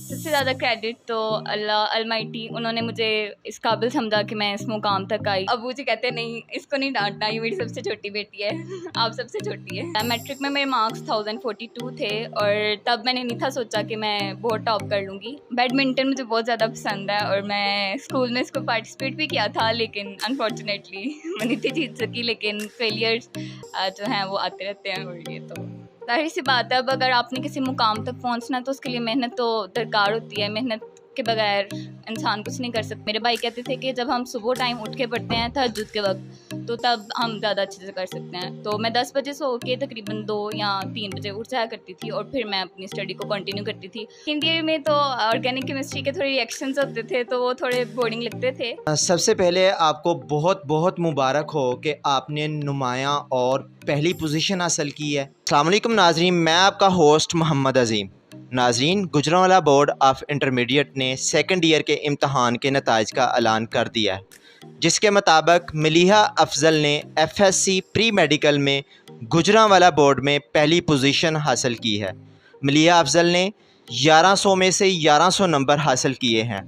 सबसे ज़्यादा क्रेडिट तो अल्लाह अलमाइटी, उन्होंने मुझे इस काबिल समझा कि मैं इस मुकाम तक आई। अबू जी कहते नहीं इसको नहीं डांटना, ये मेरी सबसे छोटी बेटी है आप सबसे छोटी है। मैट्रिक में मेरे मार्क्स 1042 थे और तब मैंने नहीं था सोचा कि मैं बहुत टॉप कर लूँगी। बैडमिंटन मुझे बहुत ज़्यादा पसंद है और मैं स्कूल में इसको पार्टिसिपेट भी किया था, लेकिन अनफॉर्चुनेटली मैं नहीं थी जीत सकी। लेकिन फेलियर्स जो हैं वो आते रहते हैं और ये तो जाहिर सी बात है। अब अगर आपने किसी मुकाम तक पहुंचना तो उसके लिए मेहनत तो दरकार होती है। मेहनत के बगैर इंसान कुछ नहीं कर सकता। मेरे भाई कहते थे कि जब हम सुबह टाइम उठ के पढ़ते हैं तहज्जुद के वक्त, तो तब हम ज़्यादा अच्छे से कर सकते हैं। तो मैं 10 बजे सो के तकरीबन 2 या 3 बजे उठ जाया करती थी और फिर मैं अपनी स्टडी को कंटिन्यू करती थी। सेकेंड ईयर में तो ऑर्गेनिक केमिस्ट्री के थोड़े रिएक्शंस होते थे तो वो थोड़े बोरिंग लगते थे। सबसे पहले आपको बहुत बहुत मुबारक हो कि आपने नुमाया और पहली पोजीशन हासिल की है। अस्सलाम वालेकुम नाजरीन, मैं आपका होस्ट मोहम्मद अजीम। नाजरीन, गुजरांवाला बोर्ड ऑफ इंटरमीडिएट ने सेकंड ईयर के इम्तहान के नताइज का ऐलान कर दिया है, जिसके मुताबिक मलीहा अफजल ने FSC प्री मेडिकल में गुजरांवाला बोर्ड में पहली पोजीशन हासिल की है। मलीहा अफजल ने 1100 में से 1100 नंबर हासिल किए हैं।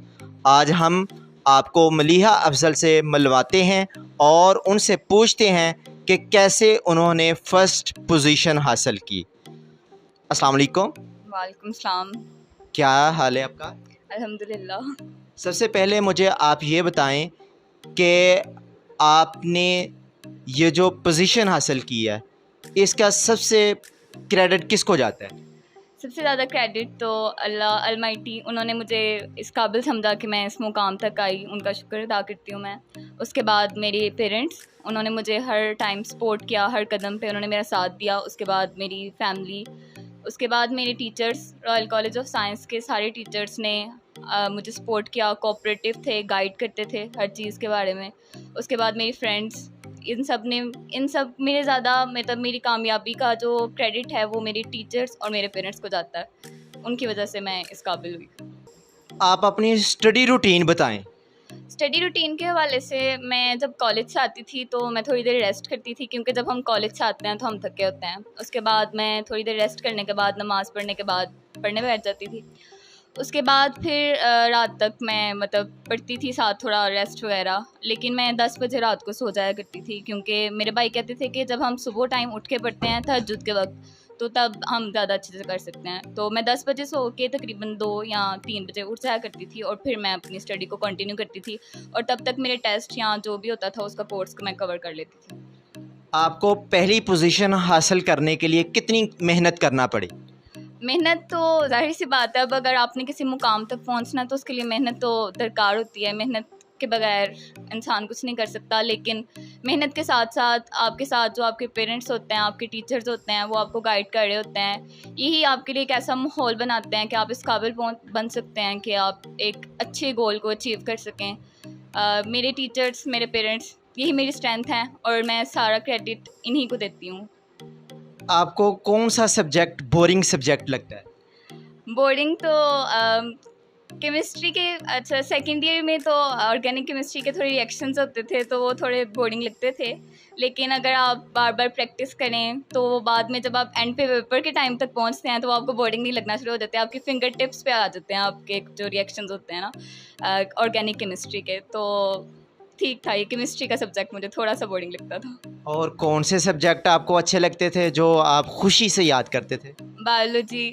आज हम आपको मलीहा अफजल से मिलवाते हैं और उनसे पूछते हैं कि कैसे उन्होंने फ़र्स्ट पोजीशन हासिल की। अस्सलाम वालेकुम। वालेकुम सलाम। क्या हाल है आपका? अल्हम्दुलिल्लाह। सबसे पहले मुझे आप ये बताएं कि आपने ये जो पोजीशन हासिल की है इसका सबसे क्रेडिट किसको जाता है? सबसे ज़्यादा क्रेडिट तो अल्लाह अलमाइटी, उन्होंने मुझे इस काबिल समझा कि मैं इस मुकाम तक आई, उनका शुक्र अदा करती हूँ मैं। उसके बाद मेरे पेरेंट्स, उन्होंने मुझे हर टाइम सपोर्ट किया, हर कदम पे उन्होंने मेरा साथ दिया। उसके बाद मेरी फैमिली, उसके बाद मेरे teachers, royal college of science के सारे टीचर्स ने मुझे सपोर्ट किया, कोऑपरेटिव थे, गाइड करते थे हर चीज़ के बारे में। उसके बाद मेरी फ्रेंड्स, इन सब मेरे ज़्यादा मतलब मेरी कामयाबी का जो क्रेडिट है वो मेरे टीचर्स और मेरे पेरेंट्स को जाता है। उनकी वजह से मैं इस काबिल हुई। आप अपनी स्टडी रूटीन बताएं। स्टडी रूटीन के हवाले से मैं जब कॉलेज से आती थी तो मैं थोड़ी देर रेस्ट करती थी, क्योंकि जब हम कॉलेज से आते हैं तो हम थके होते हैं। उसके बाद मैं थोड़ी देर रेस्ट करने के बाद नमाज़ पढ़ने के बाद पढ़ने बैठ जाती थी। उसके बाद फिर रात तक मैं मतलब पढ़ती थी, साथ थोड़ा रेस्ट वगैरह। लेकिन मैं 10 बजे रात को सो जाया करती थी, क्योंकि मेरे भाई कहते थे कि जब हम सुबह टाइम उठ के पढ़ते हैं तहज्जुद के वक्त, तो तब हम ज़्यादा अच्छे से कर सकते हैं। तो मैं 10 बजे सो के तकरीबन 2 या 3 बजे उठ जाया करती थी और फिर मैं अपनी स्टडी को कंटिन्यू करती थी और तब तक मेरे टेस्ट या जो भी होता था उसका कोर्स को मैं कवर कर लेती थी। आपको पहली पोजीशन हासिल करने के लिए कितनी मेहनत करना पड़ी? मेहनत तो जाहिर सी बात है। अब अगर आपने किसी मुकाम तक पहुंचना तो उसके लिए मेहनत तो दरकार होती है। मेहनत के बगैर इंसान कुछ नहीं कर सकता। लेकिन मेहनत के साथ साथ आपके साथ जो आपके पेरेंट्स होते हैं, आपके टीचर्स होते हैं, वो आपको गाइड कर रहे होते हैं। यही आपके लिए एक ऐसा माहौल बनाते हैं कि आप इस काबिल बन सकते हैं कि आप एक अच्छे गोल को अचीव कर सकें। मेरे टीचर्स, मेरे पेरेंट्स, यही मेरी स्ट्रेंथ है और मैं सारा क्रेडिट इन्हीं को देती हूँ। आपको कौन सा सब्जेक्ट बोरिंग सब्जेक्ट लगता है? बोर्डिंग तो केमिस्ट्री के, अच्छा सेकेंड ईयर में तो ऑर्गेनिक केमिस्ट्री के थोड़े रिएक्शंस होते थे तो वो थोड़े बोरिंग लगते थे। लेकिन अगर आप बार बार प्रैक्टिस करें तो वो बाद में जब आप एंड पे पेपर के टाइम तक पहुंचते हैं तो आपको बोरिंग नहीं लगना शुरू हो जाते हैं। आपके फिंगर टिप्स पे आ जाते हैं आपके जो रिएक्शंस होते हैं ना ऑर्गेनिक केमिस्ट्री के। तो ठीक था, ये केमिस्ट्री का सब्जेक्ट मुझे थोड़ा सा बोरिंग लगता था। और कौन से सब्जेक्ट आपको अच्छे लगते थे जो आप खुशी से याद करते थे? बायोलॉजी,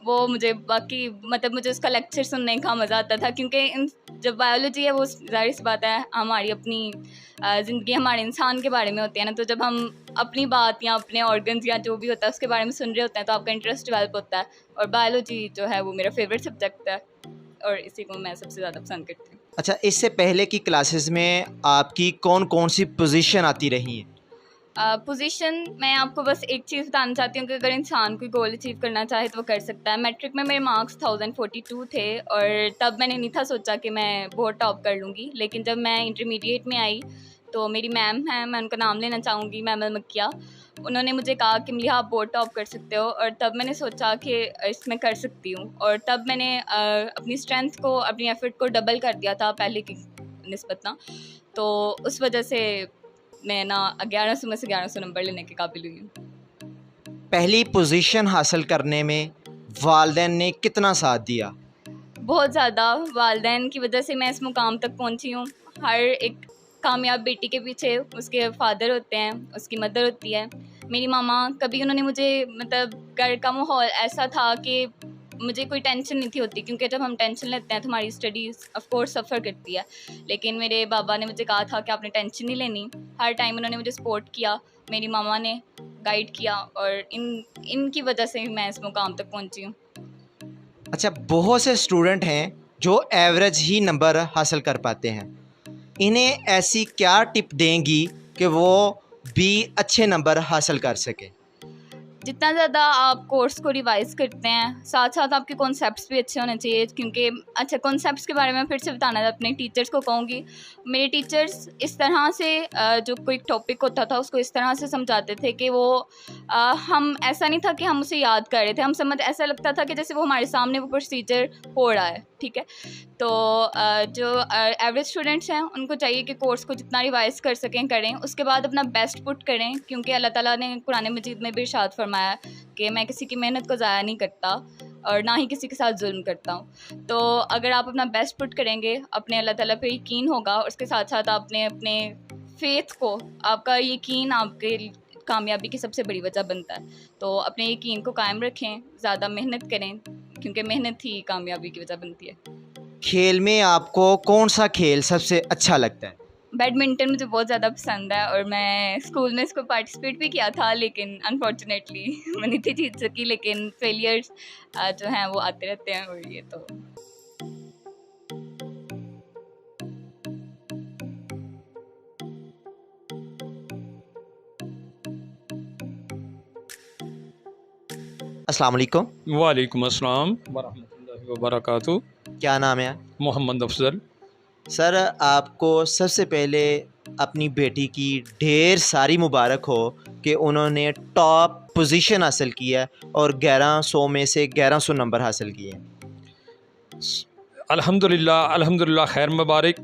वो मुझे बाकी मतलब मुझे उसका लेक्चर सुनने का मज़ा आता था, क्योंकि जब बायोलॉजी है वो जाहिर सी बात है हमारी अपनी ज़िंदगी, हमारे इंसान के बारे में होती है ना। तो जब हम अपनी बात या अपने ऑर्गन्स या जो भी होता है उसके बारे में सुन रहे होते हैं तो आपका इंटरेस्ट डेवलप होता है। और बायोलॉजी जो है वो मेरा फेवरेट सब्जेक्ट है और इसी को मैं सबसे ज़्यादा पसंद करती हूँ। अच्छा, इससे पहले की क्लासेस में आपकी कौन कौन सी पोजीशन आती रही हैं? पोजीशन मैं आपको बस एक चीज़ बताना चाहती हूँ कि अगर इंसान कोई गोल अचीव करना चाहे तो वो कर सकता है। मैट्रिक में मेरे मार्क्स 1042 थे और तब मैंने नहीं था सोचा कि मैं बहुत टॉप कर लूँगी। लेकिन जब मैं इंटरमीडिएट में आई तो मेरी मैम हैं, मैं उनका नाम लेना चाहूँगी, मैम अलमकिया। उन्होंने मुझे कहा कि मलिहा आप बहुत टॉप कर सकते हो, और तब मैंने सोचा कि इसमें कर सकती हूँ। और तब मैंने अपनी स्ट्रेंथ को, अपनी एफर्ट को डबल कर दिया था पहले की निस्बत ना। तो उस वजह से मैं ना 1100 में से 1100 नंबर लेने के काबिल हुई हूँ। पहली पोजीशन हासिल करने में वालिदैन ने कितना साथ दिया? बहुत ज़्यादा वालिदैन की वजह से मैं इस मुकाम तक पहुंची हूँ। हर एक कामयाब बेटी के पीछे उसके फादर होते हैं, उसकी मदर होती है। मेरी मामा, कभी उन्होंने मुझे मतलब घर का माहौल ऐसा था कि मुझे कोई टेंशन नहीं थी होती, क्योंकि जब हम टेंशन लेते हैं तो हमारी स्टडीज़ ऑफ कोर्स सफ़र करती है। लेकिन मेरे बाबा ने मुझे कहा था कि आपने टेंशन नहीं लेनी। हर टाइम उन्होंने मुझे सपोर्ट किया, मेरी मामा ने गाइड किया, और इनकी वजह से मैं इस मुकाम तक पहुंची हूँ। अच्छा, बहुत से स्टूडेंट हैं जो एवरेज ही नंबर हासिल कर पाते हैं, इन्हें ऐसी क्या टिप देंगी कि वो भी अच्छे नंबर हासिल कर सकें? जितना ज़्यादा आप कोर्स को रिवाइज़ करते हैं, साथ साथ आपके कॉन्सेप्ट्स भी अच्छे होने चाहिए। क्योंकि अच्छा, कॉन्सेप्ट्स के बारे में फिर से बताना अपने टीचर्स को कहूँगी। मेरे टीचर्स इस तरह से जो कोई टॉपिक होता था उसको इस तरह से समझाते थे कि वो हम ऐसा नहीं था कि हम उसे याद कर रहे थे, हम समझ ऐसा लगता था कि जैसे वो हमारे सामने वो प्रोसीजर हो रहा है, ठीक है। तो जो एवरेज स्टूडेंट्स हैं उनको चाहिए कि कोर्स को जितना रिवाइज़ कर सकें करें, उसके बाद अपना बेस्ट पुट करें, क्योंकि अल्लाह ताला ने कुरान मजीद में भी इरशाद फरमाया कि मैं किसी की मेहनत को ज़ाया नहीं करता और ना ही किसी के साथ जुल्म करता हूँ। तो अगर आप अपना बेस्ट पुट करेंगे, अपने अल्लाह ताला पे यकीन होगा, और उसके साथ साथ आपने अपने फेथ को, आपका यकीन आपके कामयाबी की सबसे बड़ी वजह बनता है। तो अपने यकीन को कायम रखें, ज़्यादा मेहनत करें, क्योंकि मेहनत ही कामयाबी की वजह बनती है। खेल में आपको कौन सा खेल सबसे अच्छा लगता है? बैडमिंटन मुझे बहुत ज़्यादा पसंद है, और मैं स्कूल में इसको पार्टिसिपेट भी किया था, लेकिन अनफॉर्चुनेटली मैं नहीं थी जीत सकी। लेकिन फेलियर्स जो हैं वो आते रहते हैं, और ये तो अस्सलाम वालेकुम। वालेकुम अस्सलाम वरहमतुल्लाहि वबरकातुहू। क्या नाम है? मोहम्मद अफजल। सर, आपको सबसे पहले अपनी बेटी की ढेर सारी मुबारक हो कि उन्होंने टॉप पोजीशन हासिल की है और 1100 में से 1100 नंबर हासिल किए हैं। अल्हम्दुलिल्लाह अल्हम्दुलिल्लाह, खैर मुबारक।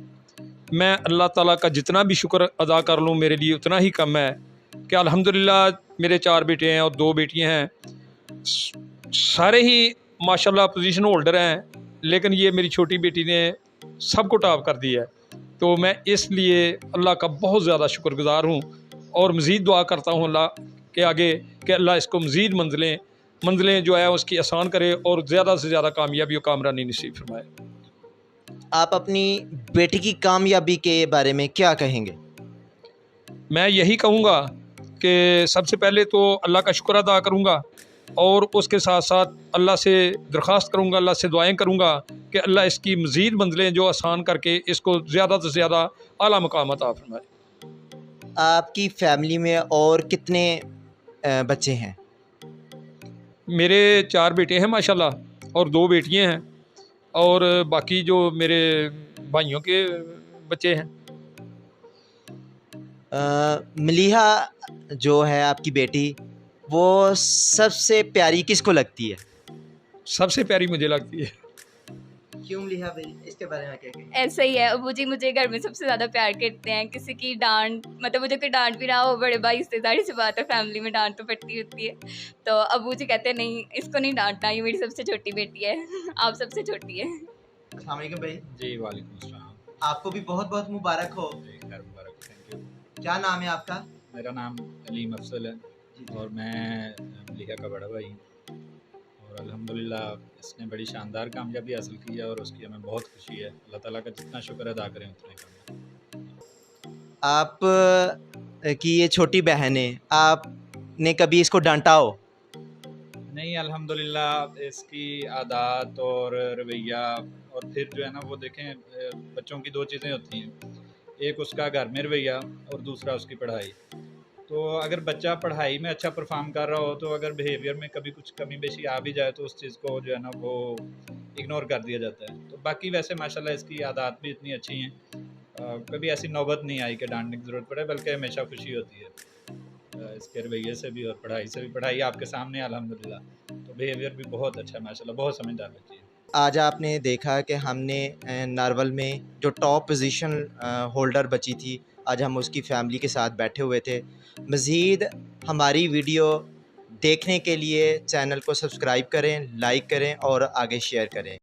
मैं अल्लाह ताला का जितना भी शुक्र अदा कर लूँ मेरे लिए उतना ही कम है कि अल्हम्दुलिल्लाह मेरे 4 बेटे हैं और 2 बेटियां हैं। सारे ही माशाल्लाह पोजीशन होल्डर हैं, लेकिन ये मेरी छोटी बेटी ने सबको टॉप कर दिया है। तो मैं इसलिए अल्लाह का बहुत ज़्यादा शुक्रगुज़ार हूँ और मज़ीद दुआ करता हूँ अल्लाह के आगे कि अल्लाह इसको मज़ीद मंजिलें जो है उसकी आसान करे और ज़्यादा से ज़्यादा कामयाबी और कामरानी नसीब फरमाए। आप अपनी बेटी की कामयाबी के बारे में क्या कहेंगे? मैं यही कहूँगा कि सबसे पहले तो अल्लाह का शुक्र अदा करूँगा और उसके साथ साथ अल्लाह से दरख्वास्त करूँगा, अल्लाह से दुआएं करूँगा कि अल्लाह इसकी मज़ीद मंजिलें जो आसान करके इसको ज़्यादा से ज़्यादा आला मकाम अता फरमाए। आपकी फैमिली में और कितने बच्चे हैं? मेरे 4 बेटे हैं माशाल्लाह और 2 बेटियां हैं, और बाकी जो मेरे भाइयों के बच्चे हैं। मलीहा जो है आपकी बेटी, वो सबसे प्यारी किसको लगती है? सबसे प्यारी मुझे लगती है। क्यों मलीहा भाई, इसके बारे में क्या कहेंगे? ऐसा ही है। अबू जी मुझे घर में सबसे ज़्यादा प्यार करते हैं। किसी की डांट, मतलब मुझे कोई डांट भी रहा हो, बड़े भाई से जाहिर सी बात है फैमिली में डांट तो पड़ती होती है। तो अबू जी कहते हैं नहीं, इसको नहीं डांटना, ये मेरी सबसे छोटी बेटी है। आप सबसे छोटी है। अस्सलाम वालेकुम भाई। जी वालेकुम अस्सलाम। आपको भी बहुत बहुत मुबारक हो। जी खैर मुबारक, थैंक यू। क्या नाम है आपका? मेरा नाम अलीम अफजल है और मैं मलिहा का बड़ा भाई हूँ, और अल्हम्दुलिल्लाह इसने बड़ी शानदार कामयाबी हासिल की है और उसकी हमें बहुत खुशी है। अल्लाह ताला का जितना शुक्र अदा करें उतना ही कम है। आप की ये छोटी बहन है, आपने कभी इसको डांटा हो? नहीं, अल्हम्दुलिल्लाह इसकी आदत और रवैया, और फिर जो है ना वो देखें बच्चों की 2 चीज़ें होती हैं, एक उसका घर में रवैया और दूसरा उसकी पढ़ाई। तो अगर बच्चा पढ़ाई में अच्छा परफॉर्म कर रहा हो तो अगर बिहेवियर में कभी कुछ कमी बेशी आ भी जाए तो उस चीज़ को जो है ना वो इग्नोर कर दिया जाता है। तो बाकी वैसे माशाल्लाह इसकी आदत भी इतनी अच्छी हैं, कभी ऐसी नौबत नहीं आई कि डांटने की ज़रूरत पड़े, बल्कि हमेशा खुशी होती है इसके रवैये से भी और पढ़ाई से भी। पढ़ाई आपके सामने है अल्हम्दुलिल्लाह, तो बिहेवियर भी बहुत अच्छा है माशाल्लाह, बहुत समझदार बच्ची है। आज आपने देखा कि हमने नारवल में जो टॉप पोजीशन होल्डर बची थी, आज हम उसकी फैमिली के साथ बैठे हुए थे। मज़ीद हमारी वीडियो देखने के लिए चैनल को सब्सक्राइब करें, लाइक करें और आगे शेयर करें।